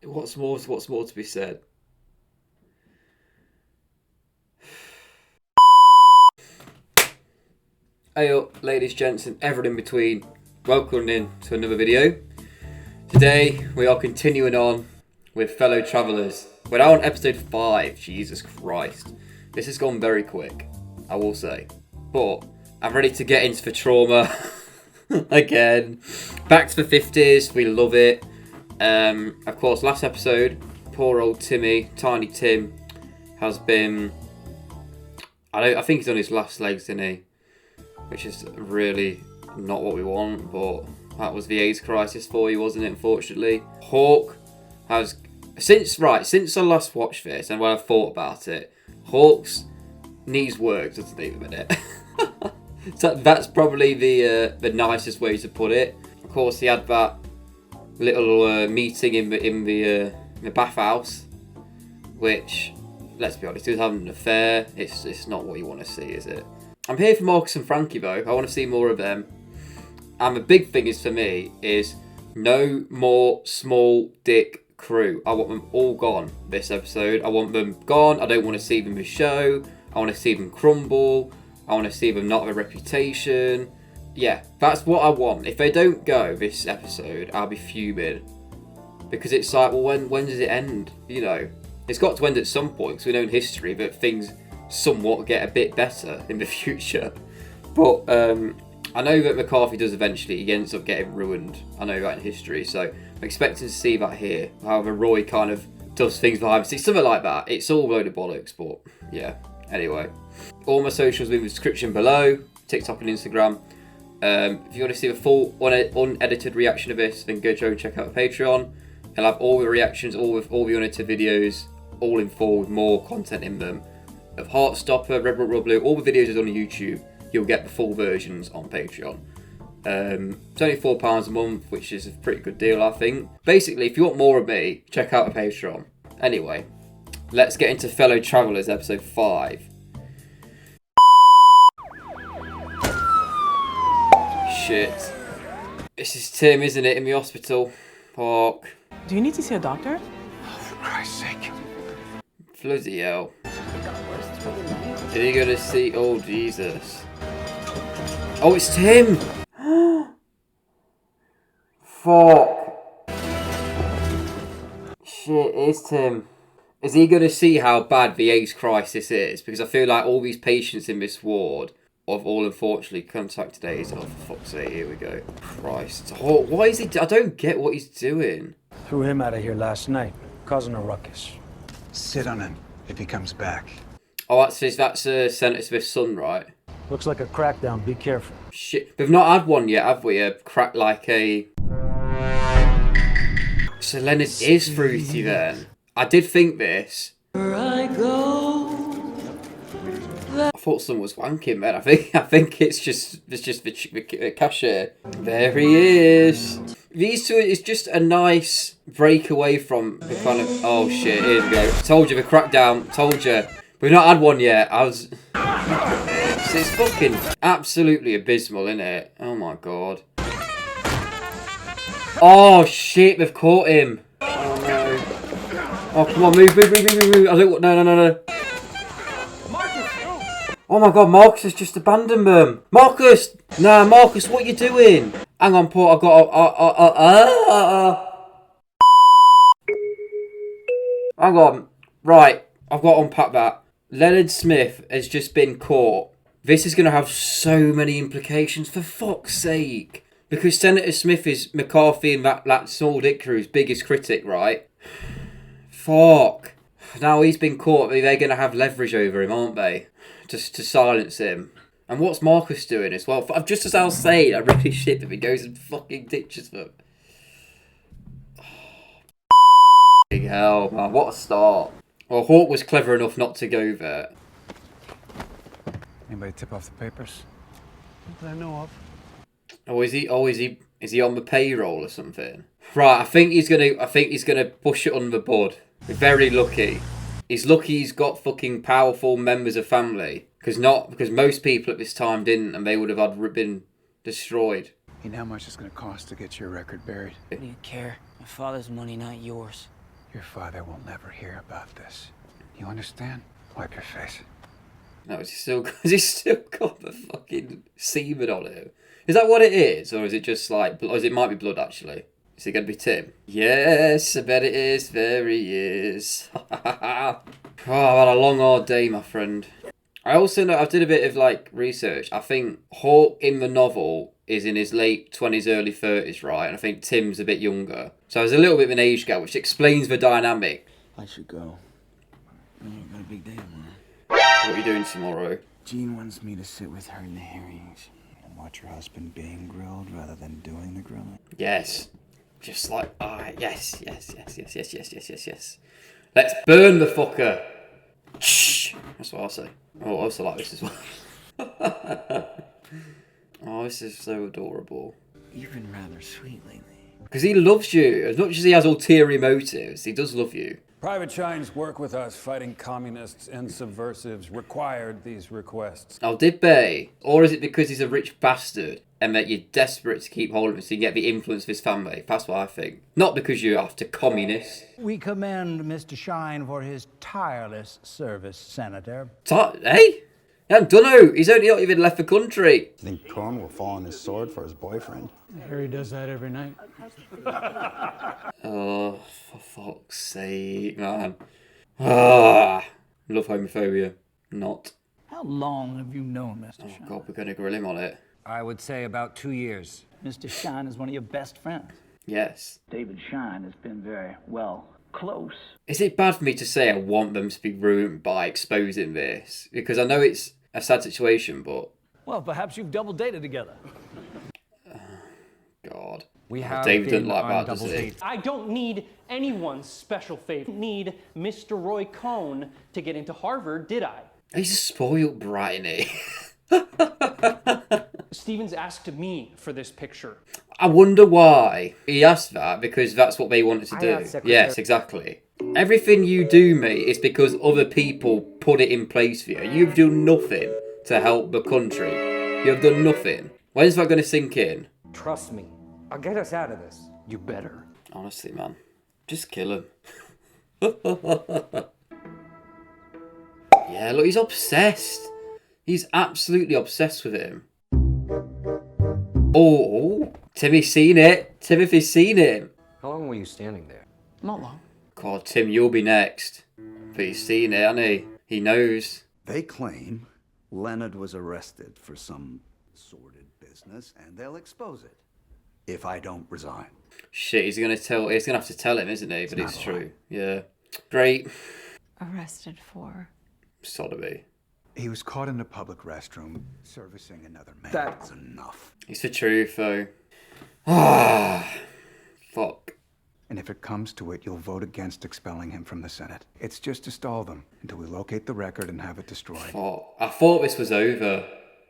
What's more to be said? Hey up, ladies, gents, and everyone in between. Welcome in to another video. Today we are continuing on with Fellow Travelers. We're now on episode 5. Jesus Christ. This has gone very quick, I will say. But I'm ready to get into the trauma again. Back to the 50s, we love it. Of course, last episode, poor old Timmy, Tiny Tim, has been... I think he's on his last legs, isn't he? Which is really not what we want, but that was the AIDS crisis for you, wasn't it, unfortunately? Hawk has... Since I last watched this, and when I thought about it, Hawk's needs work, doesn't he, a minute? So that's probably the nicest way to put it. Of course, he had that little meeting in the bathhouse, which, let's be honest, he was having an affair. It's not what you want to see, is it? I'm here for Marcus and Frankie though. I want to see more of them. And the big thing is for me is no more small dick crew. I want them all gone this episode. I want them gone. I don't want to see them in the show. I want to see them crumble. I want to see them not have a reputation. Yeah, that's what I want. If they don't go this episode, I'll be fuming. Because it's like, well, when does it end? You know, it's got to end at some point because we know in history that things somewhat get a bit better in the future. But I know that McCarthy does eventually. He ends up getting ruined. I know that in history. So I'm expecting to see that here. However, Roy kind of does things behind the scenes. Something like that. It's all a load of bollocks, but yeah. Anyway. All my socials will be in the description below. TikTok and Instagram. If you want to see the full unedited reaction of this, then go and check out the Patreon. I'll have all the reactions, all the unedited videos, all in full with more content in them. Of Heartstopper, Red Rock Blue, all the videos are on YouTube. You'll get the full versions on Patreon. It's only £4 a month, which is a pretty good deal, I think. Basically, if you want more of me, check out the Patreon. Anyway, let's get into Fellow Travelers episode 5. Shit. This is Tim, isn't it, in the hospital? Fuck. Do you need to see a doctor? For Christ's sake. Bloody hell. Are you gonna see? Oh, Jesus. Oh, it's Tim! Fuck. Shit, it's Tim. Is he gonna see how bad the AIDS crisis is? Because I feel like all these patients in this ward have all unfortunately contacted AIDS. Oh, for fuck's sake, here we go. Christ. Oh, why is he... I don't get what he's doing. Threw him out of here last night, causing a ruckus. Sit on him if he comes back. Oh, that's Senator Smith's son, right? Looks like a crackdown, be careful. Shit. We've not had one yet, have we? A crack like a... So Leonard is fruity then. I did think this. I thought someone was wanking, man. I think it's just the cashier. There he is. These two is just a nice break away from the kind of... Oh shit, here we go. Told you the crackdown. Told you. We've not had one yet. It's fucking absolutely abysmal, isn't it? Oh my god. Oh shit, they've caught him. Oh no. Oh come on, move. I don't... No. Oh my god, Marcus has just abandoned them. Marcus! Nah, Marcus, what are you doing? Hang on, Paul, I've got... Hang on. Right, I've got to unpack that. Leonard Smith has just been caught. This is going to have so many implications, for fuck's sake. Because Senator Smith is McCarthy and that small dick crew's biggest critic, right? Fuck. Now he's been caught, they're going to have leverage over him, aren't they? Just to silence him. And what's Marcus doing as well? Just as I was saying, I really shit if he goes and fucking ditches them. Big hell, man. What a start. Well, Hawk was clever enough not to go there. Anybody tip off the papers? Not that I know of. Is he on the payroll or something? Right, I think he's gonna push it under the bud. We're very lucky. He's lucky he's got fucking powerful members of family. Because most people at this time didn't, and they would have been destroyed. You know how much it's going to cost to get your record buried? Do you care? My father's money, not yours. Your father will never hear about this. You understand? Wipe your face. No, has he still got the fucking semen on him? Is that what it is? Or is it just like, or it might be blood actually? Is it going to be Tim? Yes, I bet it is. There he is. Oh, I've had a long hard day, my friend. I also know, I did a bit of like research. I think Hawk in the novel is in his late 20s, early 30s, right? And I think Tim's a bit younger. So there's a little bit of an age gap, which explains the dynamic. I should go. I've got a big day tomorrow. What are you doing tomorrow? Jean wants me to sit with her in the hearings and watch her husband being grilled rather than doing the grilling. Yes. Just like, yes. Let's burn the fucker. Shh. That's what I'll say. Oh, I also like this as well. Oh, this is so adorable. You've been rather sweet lately. Because he loves you. As much as he has ulterior motives, he does love you. Private Shine's work with us fighting communists and subversives required these requests. Oh, did they? Or is it because he's a rich bastard and that you're desperate to keep hold of him so you get the influence of his family? That's what I think. Not because you're after communists. We commend Mr. Shine for his tireless service, Senator. Hey? He hasn't done no. He's only not even left the country. I think Corn will fall on his sword for his boyfriend. Harry does that every night. Oh, for fuck's sake, man. Love homophobia. Not. How long have you known Mr. Oh, Shine? God, we're going to grill him on it. I would say about 2 years. Mr. Shine is one of your best friends. Yes. David Shine has been very, well, close. Is it bad for me to say I want them to be ruined by exposing this? Because I know it's a sad situation, but... Well, perhaps you've double dated together. God. We have David been doesn't like on that, double does he? dates. I don't need anyone's special favor. I didn't need Mr. Roy Cohn to get into Harvard, did I? He's a spoiled brat, isn't he? Stevens asked me for this picture. I wonder why. He asked that because that's what they wanted to do. Yes, exactly. Everything you do, mate, is because other people put it in place for you. You've done nothing to help the country. You've done nothing. When's that going to sink in? Trust me. I'll get us out of this. You better. Honestly, man. Just kill him. Yeah, look, he's obsessed. He's absolutely obsessed with him. Oh, Timmy's seen it. Timothy's seen him. How long were you standing there? Not long. God, Tim, you'll be next. But he's seen it, hasn't he? He knows. They claim Leonard was arrested for some sordid business, and they'll expose it if I don't resign. Shit, he's gonna have to tell him, isn't he? But it's true. Yeah. Great. Arrested for Sodomy. He was caught in a public restroom servicing another man. That's enough. It's the truth, though. Ah, fuck. And if it comes to it, you'll vote against expelling him from the Senate. It's just to stall them until we locate the record and have it destroyed. Fuck. I thought this was over.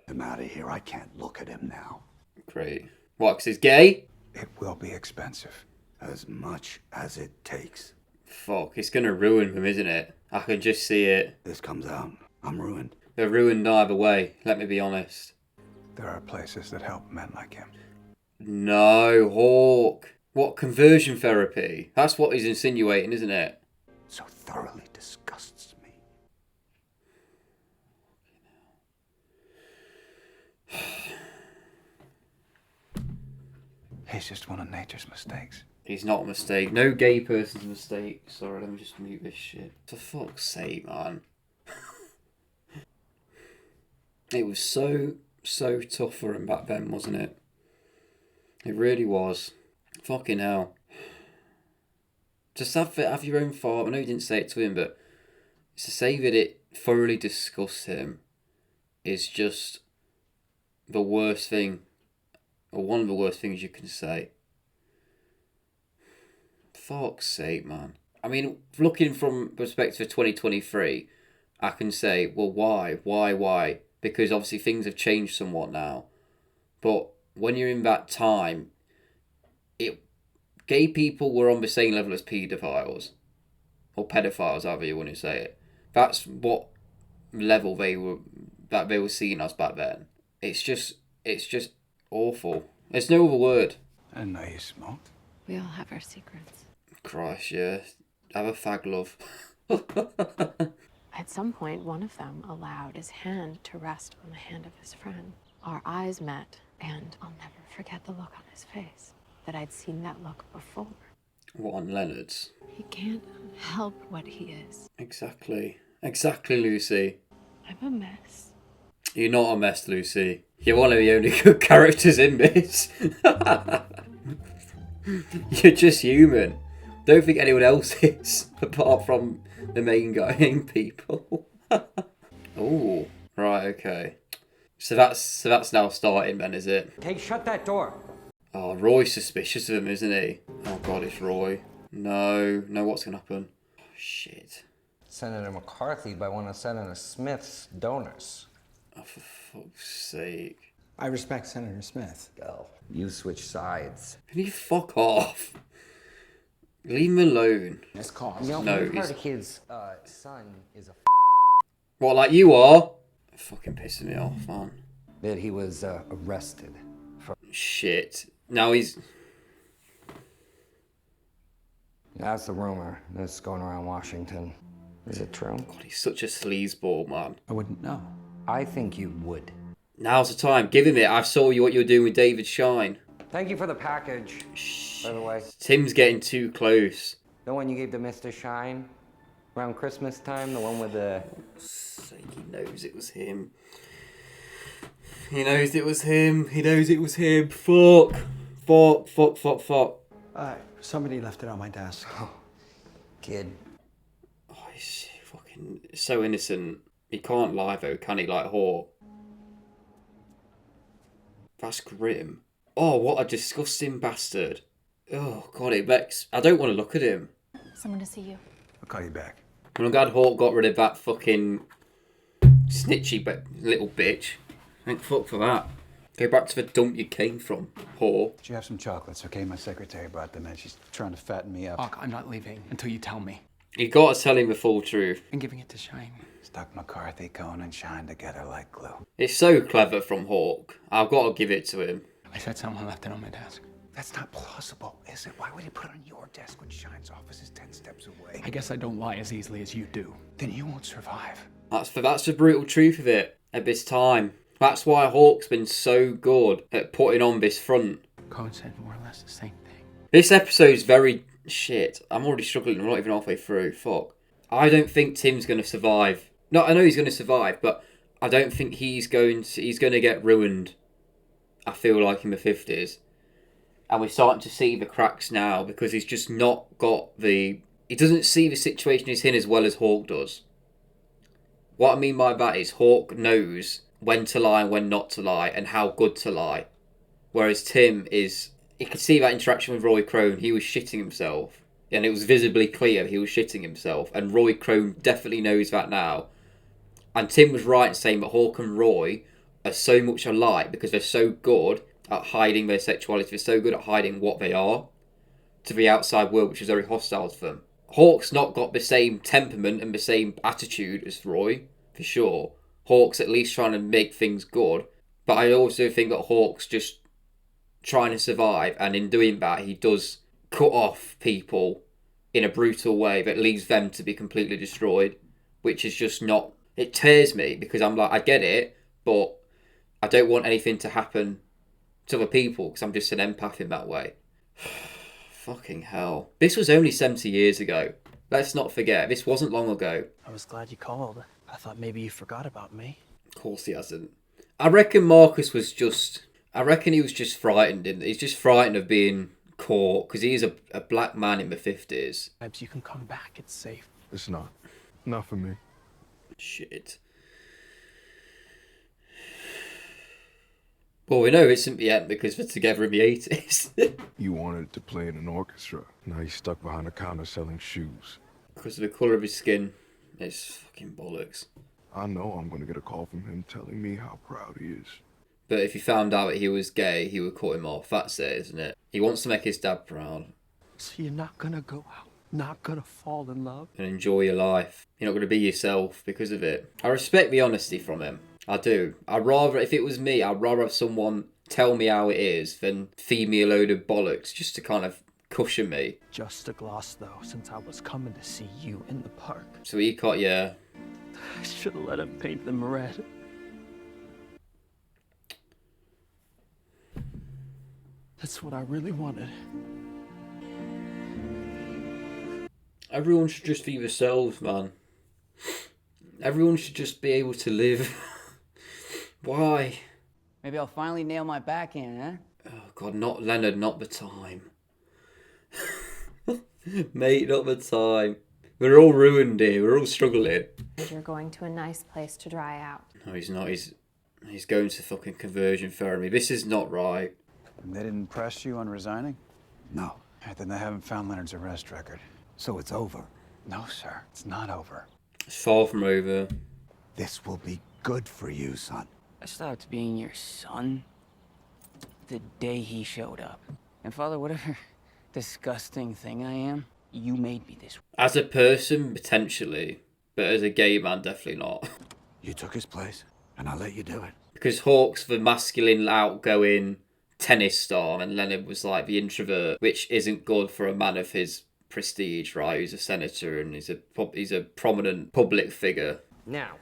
I'm out of here. I can't look at him now. Great. What, 'cause he's gay? It will be expensive. As much as it takes. Fuck, it's gonna ruin them, isn't it? I can just see it. This comes out, I'm ruined. They're ruined either way, let me be honest. There are places that help men like him. No, Hawk. What, conversion therapy? That's what he's insinuating, isn't it? So thoroughly disgusts me. He's just one of nature's mistakes. He's not a mistake. No gay person's a mistake. Sorry, let me just mute this shit. For fuck's sake, man. It was so tough for him back then, wasn't it? It really was. Fucking hell. Just have your own thought. I know you didn't say it to him, but to say that it thoroughly disgusts him is just the worst thing, or one of the worst things you can say. Fuck's sake, man. I mean, looking from perspective of 2023, I can say, well, why? Because obviously things have changed somewhat now. But when you're in that time, gay people were on the same level as paedophiles. Or pedophiles, however you want to say it. That's what level they were seen as back then. It's just awful. There's no other word. I didn't know you smoked. we all have our secrets. Christ, yeah. Have a fag, love. At some point, one of them allowed his hand to rest on the hand of his friend. Our eyes met, and I'll never forget the look on his face, that I'd seen that look before. What, on Leonard's? He can't help what he is. Exactly. Exactly, Lucy. I'm a mess. You're not a mess, Lucy. You're one of the only good characters in this. You're just human. Don't think anyone else is, apart from the main people. Oh, right, okay. So that's now starting then, is it? Hey, shut that door. Oh, Roy's suspicious of him, isn't he? Oh god, it's Roy. No, what's gonna happen? Oh, shit. Senator McCarthy by one of Senator Smith's donors. Oh, for fuck's sake. I respect Senator Smith. Go. You switch sides. Can you fuck off? Leave him alone. This cause. You know, No, we've he's... heard his son is a What, like you are? Fucking pissing me off, man. that he was arrested for. Shit. Now he's... That's the rumor that's going around Washington. Is it true? God, he's such a sleazeball, man. I wouldn't know. I think you would. Now's the time. Give him it. I saw you what you were doing with David Shine. Thank you for the package, by the way. Tim's getting too close. The one you gave to Mr. Shine around Christmas time, the one with the... He knows it was him. He knows it was him. He knows it was him. Fuck. Somebody left it on my desk. Kid. Oh, he's fucking so innocent. He can't lie though, can he? Like Hawk. That's grim. Oh, what a disgusting bastard. Oh, God, it vexes. I don't want to look at him. Someone to see you. I'll call you back. I'm glad Hawk got rid of that fucking snitchy little bitch. Thank fuck for that. Go back to the dump you came from, Hawk. Did you have some chocolates, okay? My secretary brought them in. She's trying to fatten me up. Hawk, I'm not leaving until you tell me. You gotta tell him the full truth. I'm giving it to Shine. Stuck McCarthy, Cohn, and Shine together like glue. It's so clever from Hawk. I've got to give it to him. I said someone left it on my desk. That's not plausible, is it? Why would he put it on your desk when Shine's office is 10 steps away? I guess I don't lie as easily as you do. Then you won't survive. That's the brutal truth of it at this time. That's why Hawk's been so good at putting on this front. Cohn said more or less the same thing. This episode's very shit. I'm already struggling. I'm not even halfway through. Fuck. I don't think Tim's going to survive. No, I know he's going to survive, but I don't think he's going to get ruined. I feel like in the 50s. And we're starting to see the cracks now because he's just not got the... He doesn't see the situation he's in as well as Hawk does. What I mean by that is Hawk knows when to lie and when not to lie and how good to lie. Whereas Tim is... You could see that interaction with Roy Crone. He was shitting himself. And it was visibly clear he was shitting himself. And Roy Crone definitely knows that now. And Tim was right in saying that Hawk and Roy are so much alike because they're so good at hiding their sexuality. They're so good at hiding what they are to the outside world, which is very hostile to them. Hawk's not got the same temperament and the same attitude as Roy, for sure. Hawk's at least trying to make things good. But I also think that Hawk's just trying to survive. And in doing that, he does cut off people in a brutal way that leaves them to be completely destroyed. Which is just not... It tears me because I'm like, I get it, but I don't want anything to happen to other people because I'm just an empath in that way. Fucking hell. This was only 70 years ago. Let's not forget, this wasn't long ago. I was glad you called. I thought maybe you forgot about me. Of course he hasn't. I reckon Marcus was just... I reckon he was just frightened. He's just frightened of being caught because he's a black man in the 50s. Perhaps you can come back. It's safe. It's not. Not for me. Shit. Well, we know it isn't yet because they're together in the 80s. You wanted to play in an orchestra. Now he's stuck behind a counter selling shoes. Because of the colour of his skin. It's fucking bollocks. I know I'm going to get a call from him telling me how proud he is. But if he found out that he was gay, he would cut him off. That's it, isn't it? He wants to make his dad proud. So you're not gonna go out? Not gonna fall in love? And enjoy your life. You're not going to be yourself because of it. I respect the honesty from him. I do. I'd rather, if it was me, I'd rather have someone tell me how it is than feed me a load of bollocks just to kind of cushion me. Just a gloss, though, since I was coming to see you in the park. So he can't, yeah. I should have let him paint them red. That's what I really wanted. Everyone should just be themselves, man. Everyone should just be able to live. Why? Maybe I'll finally nail my backhand, huh? Oh God, not Leonard, not the time. Mate, not the time. We're all ruined here, we're all struggling. You're going to a nice place to dry out. No, he's not, he's going to fucking conversion therapy. This is not right. And they didn't press you on resigning? No. Then they haven't found Leonard's arrest record. So it's over. No, sir, it's not over. It's far from over. This will be good for you, son. I stopped being your son the day he showed up. And Father, whatever disgusting thing I am, you made me this. As a person, potentially. But as a gay man, definitely not. You took his place, and I'll let you do it. Because Hawk's the masculine, outgoing tennis star, and Leonard was like the introvert, which isn't good for a man of his prestige, right? He's a senator and he's a prominent public figure. Now,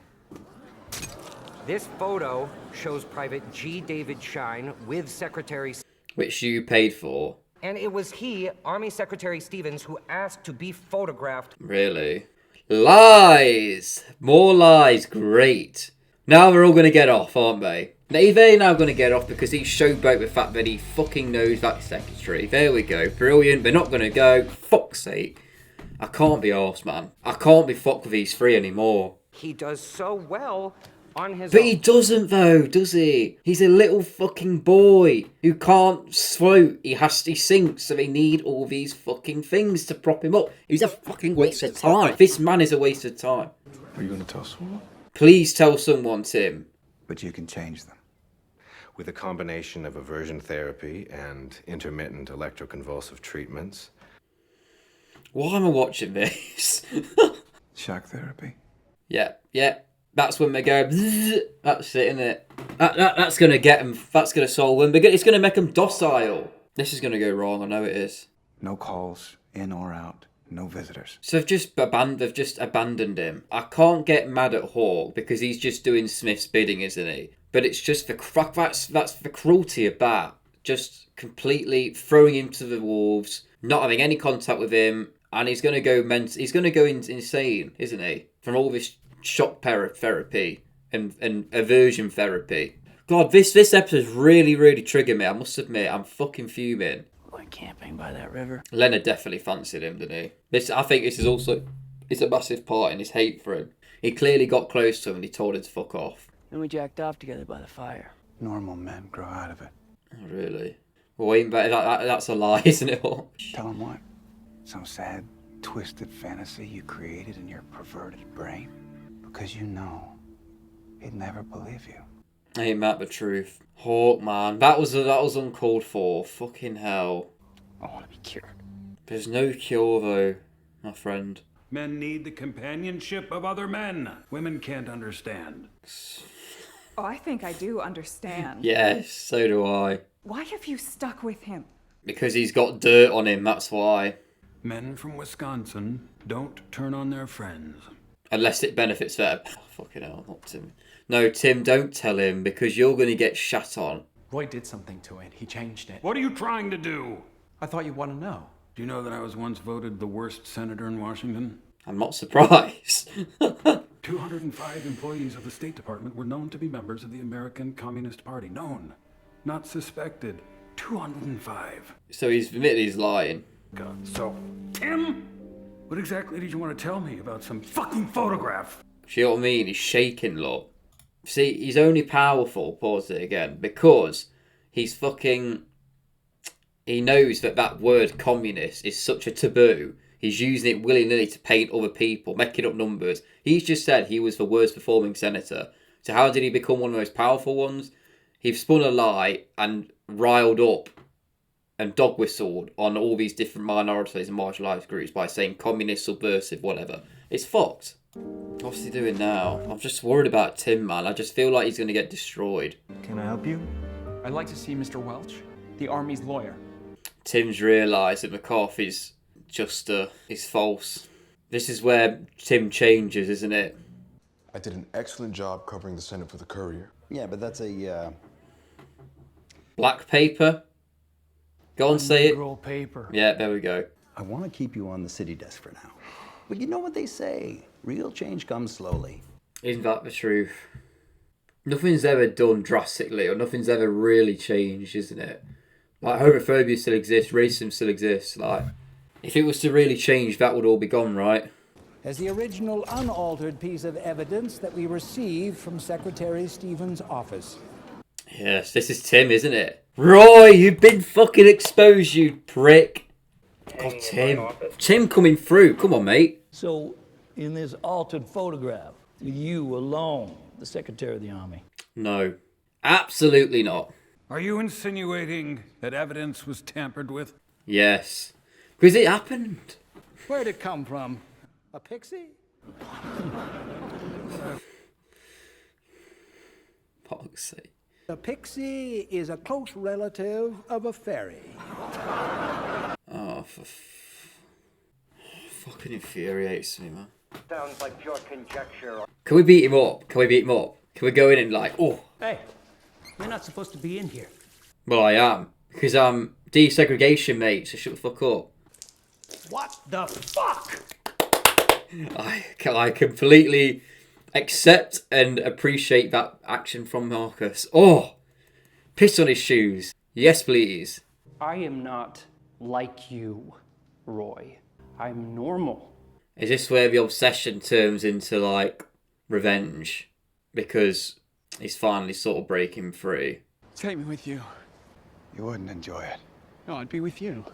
this photo shows Private G. David Shine with Secretary... Which you paid for. And it was he, Army Secretary Stevens, who asked to be photographed. Really? Lies! More lies, great. Now they're all going to get off, aren't they? They're now going to get off because he showboat the fact that he fucking knows that secretary. There we go. Brilliant. They're not going to go. Fuck's sake. I can't be arsed, man. I can't be fucked with these three anymore. He does so well on his But own. he doesn't though, does he? He's a little fucking boy who can't float. He sinks, so they need all these fucking things to prop him up. He's a fucking waste of time. This man is a waste of time. Are you going to tell someone? Please tell someone, Tim. But you can change them. With a combination of aversion therapy and intermittent electroconvulsive treatments. Why am I watching this? Shock therapy. Yeah. That's when they go. Bzzz. That's it, isn't it? That's gonna get them. That's gonna solve them. It's gonna make them docile. This is gonna go wrong. I know it is. No calls, in or out. No visitors. So they've just abandoned him. I can't get mad at Hawk because he's just doing Smith's bidding, isn't he? But it's just that's the cruelty of that. Just completely throwing him to the wolves, not having any contact with him, and he's gonna go insane, isn't he? From all this shock therapy and aversion therapy. God, this episode's really triggered me. I must admit, I'm fucking fuming. Went camping by that river. Leonard definitely fancied him, didn't he? I think this is also a massive part in his hate for him. He clearly got close to him and he told him to fuck off. Then we jacked off together by the fire. Normal men grow out of it. Oh, really? Well, even better, that's a lie, isn't it? Tell him what? Some sad, twisted fantasy you created in your perverted brain? Because you know he'd never believe you. Ain't that the truth? Hawk, man. That was uncalled for. Fucking hell. I want to be cured. There's no cure, though, my friend. Men need the companionship of other men. Women can't understand. Oh, I think I do understand. Yes, so do I. Why have you stuck with him? Because he's got dirt on him, that's why. Men from Wisconsin don't turn on their friends. Unless it benefits them. Oh, fucking hell, not Tim. No, Tim, don't tell him, because you're going to get shat on. Roy did something to it. He changed it. What are you trying to do? I thought you'd want to know. Do you know that I was once voted the worst senator in Washington? I'm not surprised. 205 employees of the State Department were known to be members of the American Communist Party. Known, not suspected. 205. So he's admitted he's lying. God, so, Tim, what exactly did you want to tell me about some fucking photograph? Do you know what I mean? He's shaking, look. See, he's only powerful, pause it again, because he's fucking... He knows that word communist is such a taboo. He's using it willy-nilly to paint other people, making up numbers. He's just said he was the worst performing senator. So how did he become one of the most powerful ones? He spun a lie and riled up and dog whistled on all these different minorities and marginalised groups by saying communist, subversive, whatever. It's fucked. What's he doing now? I'm just worried about Tim, man. I just feel like he's going to get destroyed. Can I help you? I'd like to see Mr. Welch, the Army's lawyer. Tim's realised that McCarthy's is false. This is where Tim changes, isn't it? I did an excellent job covering the Senate for the Courier. Yeah, but that's a, Black paper? Go on, say it. Negro paper. Yeah, there we go. I want to keep you on the city desk for now. But you know what they say, real change comes slowly. Isn't that the truth? Nothing's ever done drastically, or nothing's ever really changed, isn't it? Like, homophobia still exists, racism still exists. Like, if it was to really change, that would all be gone, right? As the original unaltered piece of evidence that we received from Secretary Stevens' office. Yes, this is Tim, isn't it? Roy, you've been fucking exposed, you prick. God, Tim. Tim coming through. Come on, mate. So, in this altered photograph, you alone, the Secretary of the Army? No, absolutely not. Are you insinuating that evidence was tampered with? Yes, because it happened. Where'd it come from? A pixie? Fuck's sake. A pixie is a close relative of a fairy. Oh, fucking infuriates me, man. Sounds like pure conjecture. Can we beat him up? Can we beat him up? Can we go in and like, oh. Hey, you're not supposed to be in here. Well, I am. Because I'm desegregation, mate, so shut the fuck up. What the fuck? I completely accept and appreciate that action from Marcus. Oh, piss on his shoes. Yes, please. I am not like you, Roy. I'm normal. Is this where the obsession turns into, like, revenge? Because he's finally sort of breaking free. Take me with you. You wouldn't enjoy it. No, I'd be with you.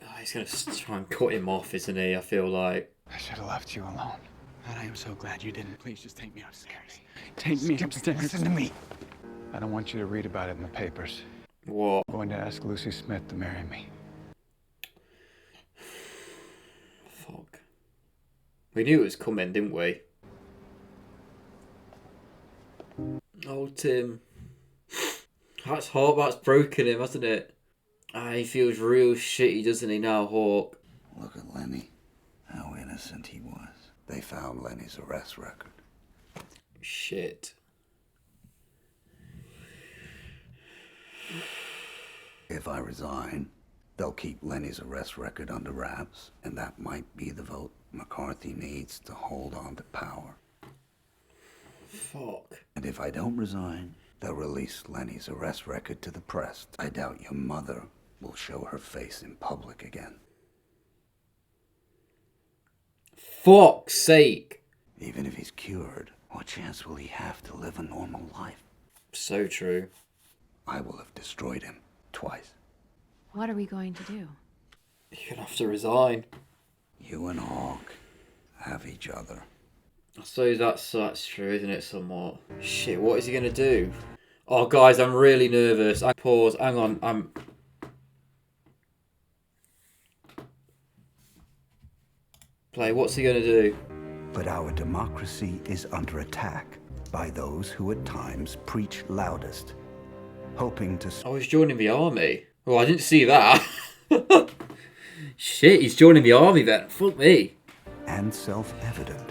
Oh, he's going to try and cut him off, isn't he? I feel like. I should have left you alone. And I am so glad you didn't. Please just take me upstairs. Take me upstairs. Listen to me. I don't want you to read about it in the papers. What? I'm going to ask Lucy Smith to marry me. Fuck. We knew it was coming, didn't we? Oh, Tim. That's hard, that's broken him, hasn't it? Ah, he feels real shitty, doesn't he now, Hawk? Look at Lenny. How innocent he was. They found Lenny's arrest record. Shit. If I resign, they'll keep Lenny's arrest record under wraps, and that might be the vote McCarthy needs to hold on to power. Fuck. And if I don't resign, they'll release Lenny's arrest record to the press. I doubt your mother will show her face in public again. Fuck's sake. Even if he's cured, what chance will he have to live a normal life? So true. I will have destroyed him twice. What are we going to do? You're gonna have to resign. You and Hawk have each other. I suppose that's true, isn't it, somewhat? Shit, what is he gonna do? Oh, guys, I'm really nervous. Pause. Hang on. Play. What's he gonna do? But our democracy is under attack by those who at times preach loudest, hoping to... Oh, he's joining the army. Oh, I didn't see that. Shit, he's joining the army then. Fuck me. And self-evident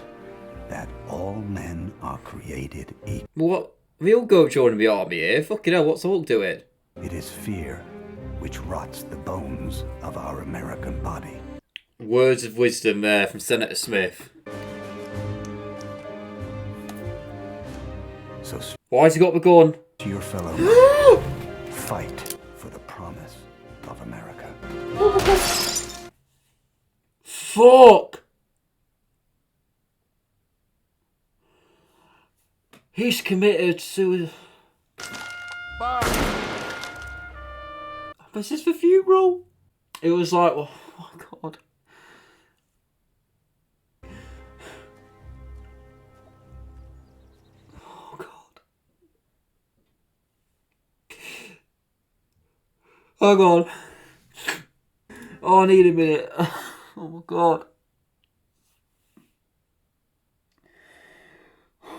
that all men are created equal. What? We all go joining the army here. Fucking hell, what's Hulk doing? It is fear which rots the bones of our American body. Words of wisdom there from Senator Smith. So why has he got the gun? To your fellow fight for the promise of America. Fuck! He's committed suicide. Was this the funeral? It was like, oh my god. Oh god. Hang on. Oh, I need a minute. Oh my god.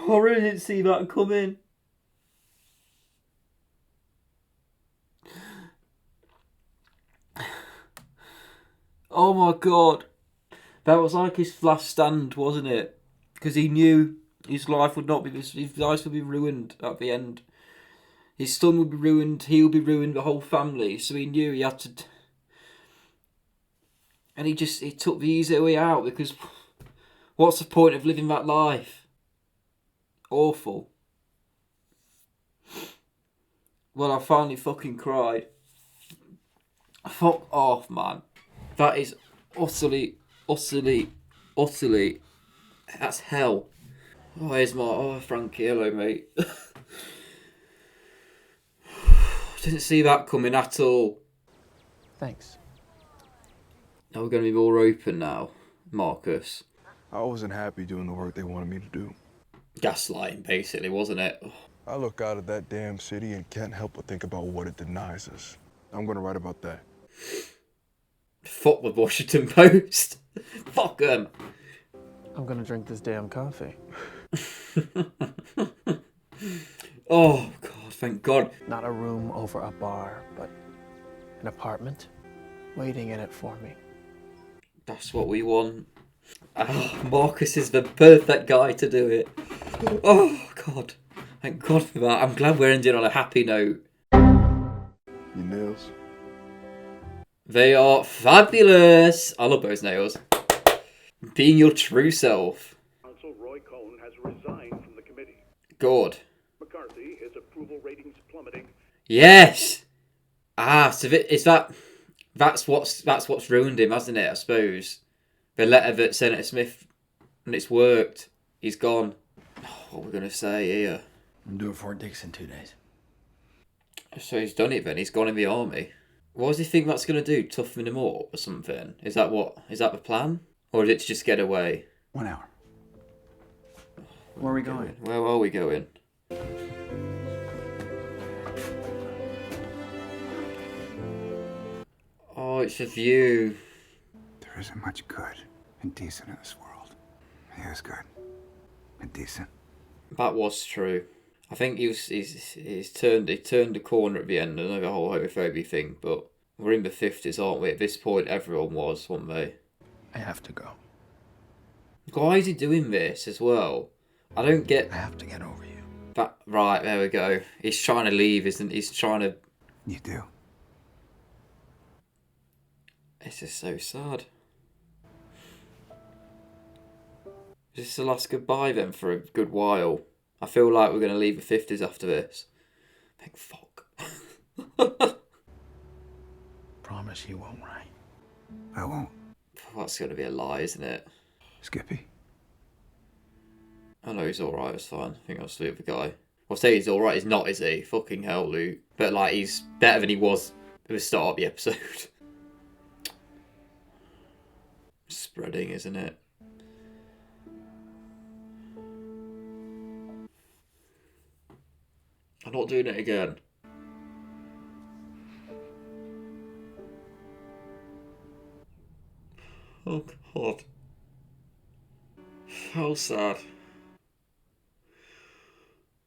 I really didn't see that coming. Oh my god. That was like his last stand, wasn't it? Because he knew his life would not be, his life would be ruined at the end. His son would be ruined, he would be ruined, the whole family. So he knew he had to... And he took the easy way out, because what's the point of living that life? Awful. Well, I finally fucking cried. Fuck off, man. That is utterly, that's hell. Oh, here's my... Oh, Frankie, hello, mate. Didn't see that coming at all. Thanks. Are we going to be more open now, Marcus? I wasn't happy doing the work they wanted me to do. Gaslighting, basically, wasn't it? I look out at that damn city and can't help but think about what it denies us. I'm gonna write about that. Fuck the Washington Post. Fuck them. I'm gonna drink this damn coffee. Oh, God, thank God. Not a room over a bar, but an apartment waiting in it for me. That's what we want. Oh, Marcus is the perfect guy to do it. Oh, God. Thank God for that. I'm glad we're ending on a happy note. Your nails? They are fabulous. I love those nails. Being your true self. Counsel Roy Cohn has resigned from the committee. Good. McCarthy, his approval ratings plummeting. Yes. Ah, so that's what's ruined him, hasn't it? I suppose the letter that Senator Smith, and it's worked. He's gone. Oh, what are we gonna say here? I'm doing Fort Dix in 2 days. So he's done it then. He's gone in the army. What does he think that's gonna do? Toughen him up or something? Is that the plan, or is it to just get away? 1 hour. Where are we going? Where are we going? Oh, it's a view. There isn't much good and decent in this world. He is good and decent. That was true. I think he's turned the corner at the end. I know the whole homophobia thing, but we're in the 50s, aren't we? At this point, everyone was, weren't they? I have to go. Why is he doing this as well? I don't get... I have to get over you. That, right, there we go. He's trying to leave, isn't he? He's trying to... You do. It's just so sad. Is this the last goodbye then for a good while? I feel like we're going to leave the 50s after this. Thank fuck. Promise you won't, right? I won't. That's going to be a lie, isn't it? Skippy. I know he's alright, it's fine. I think I'll sleep with the guy. I'll say he's alright, he's not, is he? Fucking hell, Luke. But, like, he's better than he was at the start of the episode. Spreading, isn't it? I'm not doing it again. Oh, God. How sad.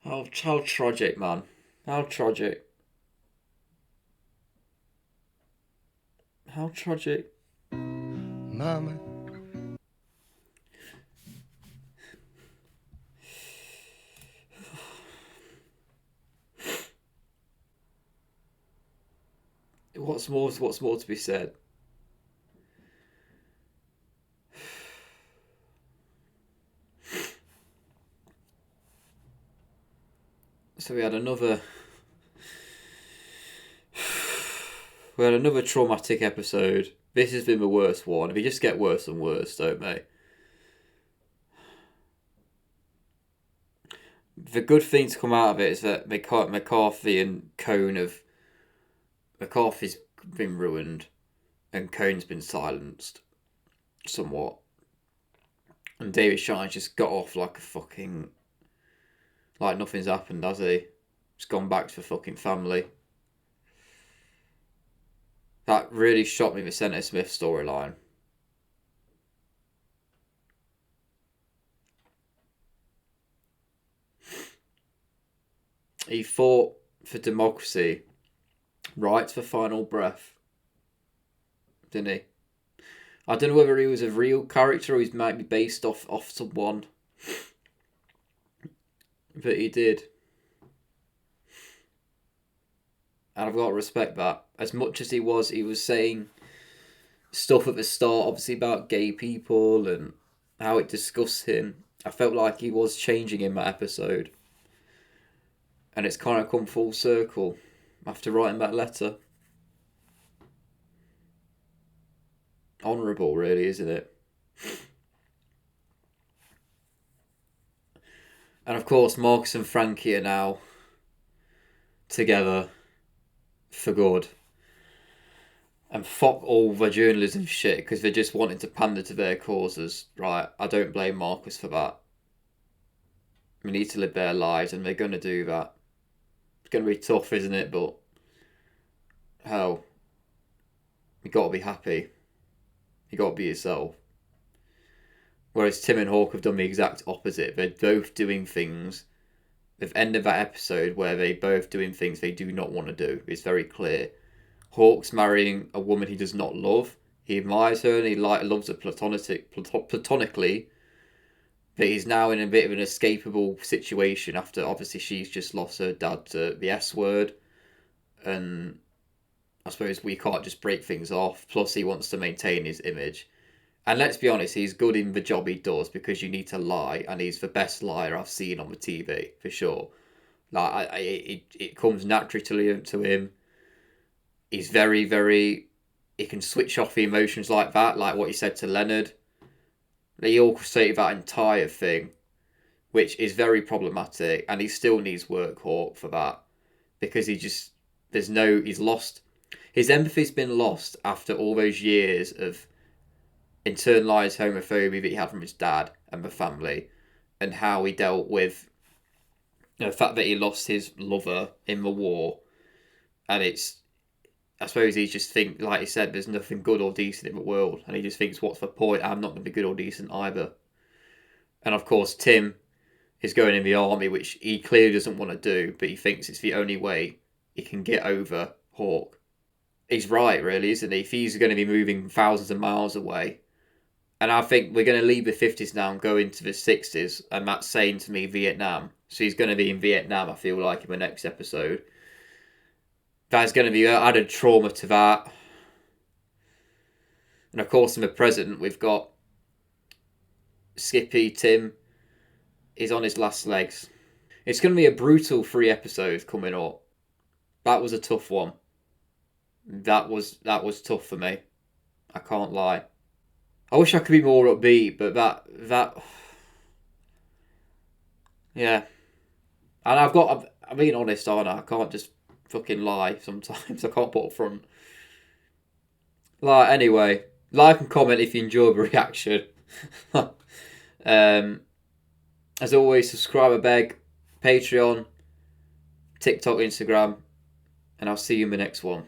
How tragic, man. How tragic. How tragic. Mama. What's more to be said? So we had another traumatic episode. This has been the worst one. They just get worse and worse, don't they? The good thing to come out of it is that McCarthy and Cohn have... McCarthy's been ruined and Cohn's been silenced somewhat. And David Shine's just got off like a fucking... Like nothing's happened, has he? Just gone back to the fucking family. That really shocked me, the Senator Smith storyline. He fought for democracy right to the final breath, didn't he? I don't know whether he was a real character or he might be based off someone. But he did. And I've got to respect that. As much as he was saying stuff at the start, obviously, about gay people and how it disgusts him. I felt like he was changing in that episode. And it's kind of come full circle after writing that letter. Honourable, really, isn't it? And of course, Marcus and Frankie are now together for good. And fuck all the journalism shit, because they're just wanting to pander to their causes. Right, I don't blame Marcus for that. We need to live their lives, and they're going to do that. It's going to be tough, isn't it? But, hell, you got to be happy. You got to be yourself. Whereas Tim and Hawk have done the exact opposite. They're both doing things. They've ended that episode where they're both doing things they do not want to do. It's very clear. Hawk's marrying a woman he does not love. He admires her and he loves her platonically. But he's now in a bit of an escapable situation after obviously she's just lost her dad to the S word. And I suppose we can't just break things off. Plus he wants to maintain his image. And let's be honest, he's good in the job he does because you need to lie. And he's the best liar I've seen on the TV, for sure. Like it comes naturally to him. He's very, very... He can switch off the emotions like that, like what he said to Leonard. He orchestrated that entire thing, which is very problematic. And he still needs work, Hawk, for that. Because he's lost... His empathy's been lost after all those years of internalized homophobia that he had from his dad and the family, and how he dealt with the fact that he lost his lover in the war. And I suppose he just thinks, like he said, there's nothing good or decent in the world, and he just thinks, what's the point? I'm not going to be good or decent either. And of course Tim is going in the army, which he clearly doesn't want to do, but he thinks it's the only way he can get over Hawk. He's right, really, isn't he? If he's going to be moving thousands of miles away. And I think we're going to leave the 50s now and go into the 60s. And that's saying to me Vietnam. So he's going to be in Vietnam, I feel like, in the next episode. That's going to be added trauma to that. And of course, in the present, we've got Skippy, Tim. He's on his last legs. It's going to be a brutal 3 episodes coming up. That was a tough one. That was tough for me. I can't lie. I wish I could be more upbeat, but that yeah. And I'm being honest, aren't I? I can't just fucking lie sometimes. I can't put up front. Like, anyway, like and comment if you enjoy the reaction. As always, subscribe, I beg. Patreon, TikTok, Instagram, and I'll see you in the next one.